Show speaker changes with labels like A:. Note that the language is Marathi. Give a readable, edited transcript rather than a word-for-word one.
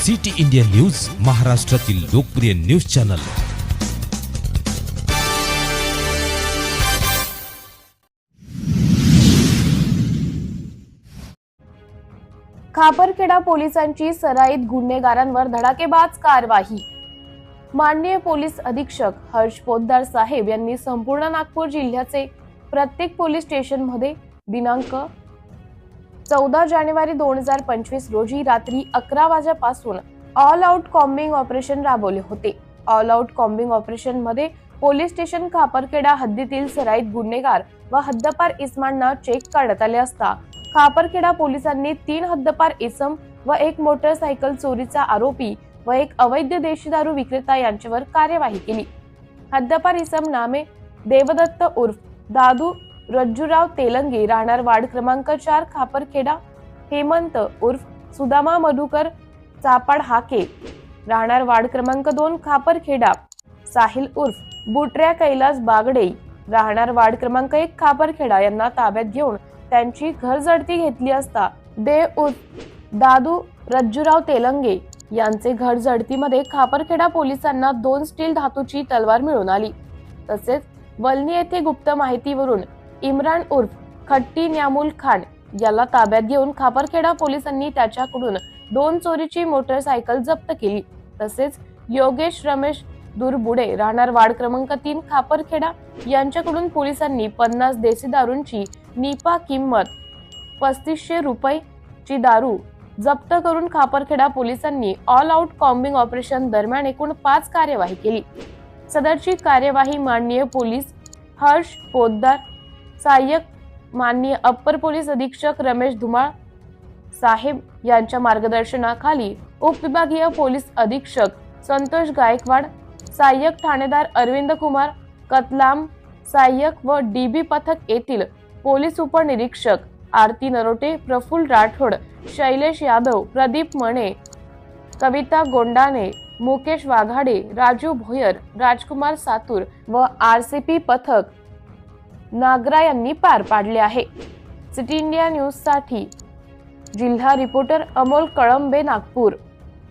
A: सिटी इंडिया न्यूज, महाराष्ट्रातील लोकप्रिय न्यूज चॅनल।
B: खापरखेडा पोलिसांची सराईत गुन्हेगारांवर धडाकेबाज कारवाई। माननीय पोलीस अधीक्षक हर्ष पोद्दार साहेब यांनी संपूर्ण नागपूर जिल्ह्याचे प्रत्येक पोलीस स्टेशनमध्ये दिनांक 14 जानेवारी 2025 रोजी रात्री 11 वाजल्यापासून ऑल आउट कॉम्बिंग ऑपरेशन राबवले होते। ऑल आउट कॉम्बिंग ऑपरेशन मध्ये पोलीस स्टेशन खापरखेडा हद्दीतील सराईत गुन्हेगार व हद्दपार इस्मांना चेक काढण्यात आले असता खापरखेडा पोलिसांनी 3 हद्दपार इसम व 1 मोटरसायकल चोरीचा आरोपी व 1 अवैध देशी दारू विक्रेता यांच्यावर कार्यवाही केली। हद्दपार इसम नामे देवदत्त उर्फ दादू रज्जूराव तेलंगे राहणार वार्ड क्रमांक 4 खापरखेडा, हेमंत उर्फ सुदामा मधुकर चापाड हाके राहणार वार्ड क्रमांक 2 खापरखेडा, साहिल उर्फ बुटऱ्या कैलास बागडे राहणार वार्ड क्रमांक 1 खापरखेडा यांना ताब्यात घेऊन त्यांची घरजडती घेतली असता देव उर्फ दादू रज्जूराव तेलंगे यांचे घरजडतीमध्ये खापरखेडा पोलिसांना 2 स्टील धातूची तलवार मिळून आली। तसेच वलनी येथे गुप्त माहितीवरून इम्रान उर्फ खट्टी न्यामुल खान याला ताब्यात घेऊन खापरखेडा पोलिसांनी त्याच्याकडून 2 चोरीची मोटरसायकल जप्त केली। तसेच योगेश रमेश दुरबुडे राहणार वार्ड क्रमांक 3 खापरखेडा यांच्याकडून पोलिसांनी 50 देशी दारूंची निपा किंमत 3500 रुपये ची दारू जप्त करून खापरखेडा पोलिसांनी ऑल आउट कॉम्बिंग ऑपरेशन दरम्यान एकूण 5 कार्यवाही केली। सदरची कार्यवाही माननीय पोलीस हर्ष पोद्दार सहाय्यक माननीय अप्पर पोलीस अधीक्षक रमेश धुमाळ साहेब यांच्या मार्गदर्शनाखाली उपविभागीय पोलीस अधीक्षक संतोष गायकवाड, सहाय्यक ठाणेदार अरविंद कुमार कतलाम सहाय्यक व डीबी पथक येथील पोलीस उपनिरीक्षक आरती नरोटे, प्रफुल्ल राठोड, शैलेश यादव, प्रदीप मणे, कविता गोंडाने, मुकेश वाघाडे, राजू भोयर, राजकुमार सातूर व आरसीपी पथक नागरा यांनी पार पाडले आहे। सिटी इंडिया न्यूज साठी जिल्हा रिपोर्टर अमोल कळंबे, नागपूर।